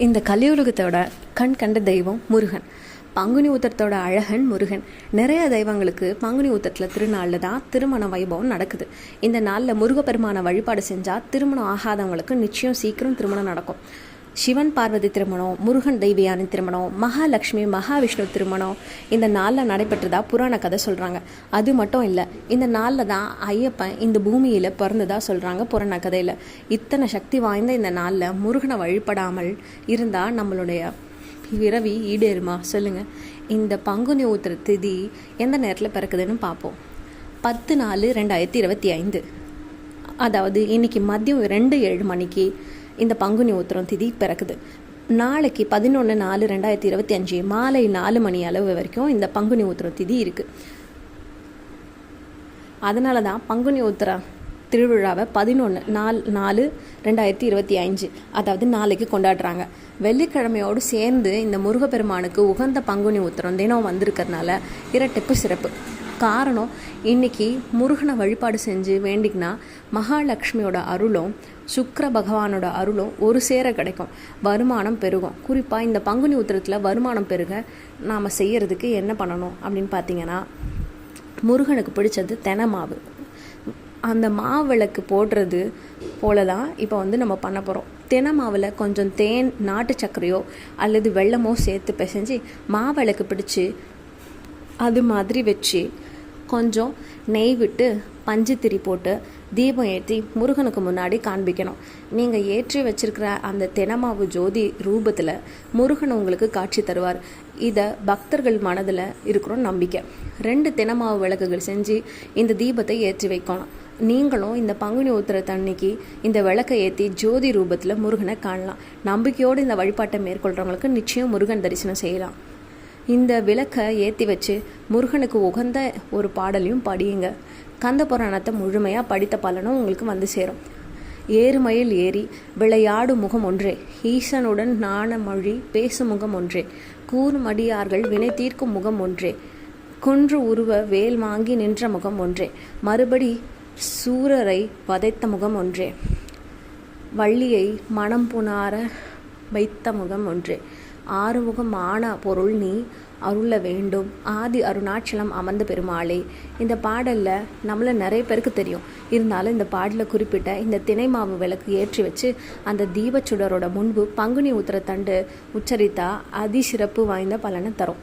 இந்த கலியுலகத்தோட கண் கண்ட தெய்வம் முருகன். பங்குனி உத்திரத்தோட அழகன் முருகன். நிறைய தெய்வங்களுக்கு பங்குனி உத்திரத்தில் திருநாளில் தான் திருமண வைபவம் நடக்குது. இந்த நாளில் முருகப்பெருமான வழிபாடு செஞ்சால் திருமணம் ஆகாதவங்களுக்கு நிச்சயம் சீக்கிரம் திருமணம் நடக்கும். சிவன் பார்வதி திருமணம், முருகன் தெய்வியானி திருமணம், மகாலட்சுமி மகாவிஷ்ணு திருமணம் இந்த நாளில் நடைபெற்றதா புராண கதை சொல்கிறாங்க. அது மட்டும் இல்லை, இந்த நாளில் தான் ஐயப்பன் இந்த பூமியில் பிறந்ததாக சொல்கிறாங்க புராண கதையில். இத்தனை சக்தி வாய்ந்த இந்த நாளில் முருகனை வழிபடாமல் இருந்தால் நம்மளுடைய பிறவி ஈடேறுமா சொல்லுங்கள். இந்த பங்குனி உத்திர திதி எந்த நேரத்தில் பிறக்குதுன்னு பார்ப்போம். 10/4/2025, அதாவது இன்னைக்கு மதியம் 2:07 மணிக்கு இந்த பங்குனி உத்திரம் திதி பிறக்குது. நாளைக்கு 11/4/2025 மாலை 4 மணி அளவு வரைக்கும் இந்த பங்குனி உத்திரம் திதி இருக்குது. அதனால தான் பங்குனி உத்திர திருவிழாவை 11/4/2025 அதாவது நாளைக்கு கொண்டாடுறாங்க. வெள்ளிக்கிழமையோடு சேர்ந்து இந்த முருகப்பெருமானுக்கு உகந்த பங்குனி உத்திரம் தினம் வந்திருக்கிறதுனால இரட்டிப்பு சிறப்பு. காரணம், இன்னைக்கு முருகனை வழிபாடு செஞ்சு வேண்டிங்கன்னா மகாலட்சுமியோட அருளும் சுக்கிர பகவானோட அருளும் ஒரு சேர கிடைக்கும். வருமானம் பெருகும். குறிப்பாக இந்த பங்குனி உத்திரத்தில் வருமானம் பெருக நாம் செய்யறதுக்கு என்ன பண்ணணும் அப்படின்னு பார்த்தீங்கன்னா, முருகனுக்கு பிடிச்சது தெனை மாவு. அந்த மாவிளக்கு போடுறது போல தான் இப்போ நம்ம பண்ண போகிறோம். தெனை மாவில் கொஞ்சம் தேன், நாட்டு சர்க்கரையோ அல்லது வெல்லமோ சேர்த்து பிசைஞ்சு மாவிளக்கு பிடிச்சி அது மாதிரி வச்சு கொஞ்சம் நெய் விட்டு பஞ்சுத்திரி போட்டு தீபம் ஏற்றி முருகனுக்கு முன்னாடி காண்பிக்கணும். நீங்கள் ஏற்றி வச்சிருக்கிற அந்த தெனமாவு ஜோதி ரூபத்தில் முருகன் உங்களுக்கு காட்சி தருவார். இதை பக்தர்கள் மனதில் இருக்கிற நம்பிக்கை. 2 தெனமாவு விளக்குகள் செஞ்சு இந்த தீபத்தை ஏற்றி வைக்கணும். நீங்களும் இந்த பங்குனி உத்திரத்தன்னைக்கு இந்த விளக்கை ஏற்றி ஜோதி ரூபத்தில் முருகனை காணலாம். நம்பிக்கையோடு இந்த வழிபாட்டை மேற்கொள்கிறவங்களுக்கு நிச்சயம் முருகன் தரிசனம் செய்யலாம். இந்த விளக்கை ஏற்றி வச்சு முருகனுக்கு உகந்த ஒரு பாடலையும் படியுங்க. கந்த புராணத்தை முழுமையாக படித்த பலனும் உங்களுக்கு வந்து சேரும். ஏறுமயில் ஏறி விளையாடு முகம் ஒன்றே, ஈசனுடன் நாண மொழி பேசும் முகம் ஒன்றே, கூர்மடியார்கள் வினை தீர்க்கும் முகம் ஒன்றே, குன்று உருவ வேல் வாங்கி நின்ற முகம் ஒன்றே, மறுபடி சூரரை வதைத்த முகம் ஒன்றே, வள்ளியை மனம் புணார வைத்த முகம் ஒன்றே, ஆறுமுகம் ஆன பொருள் நீ அருள வேண்டும், ஆதி அருணாச்சலம் அமர்ந்த பெருமாளே. இந்த பாடலில் நம்மள நிறைய பேருக்கு தெரியும். இருந்தாலும் இந்த பாடலில் குறிப்பிட்ட இந்த தினை மாவு விளக்கு ஏற்றி வச்சு அந்த தீபச்சுடரோட முன்பு பங்குனி உத்திரத்தண்டு உச்சரித்தா அதிசிறப்பு வாய்ந்த பலனை தரும்.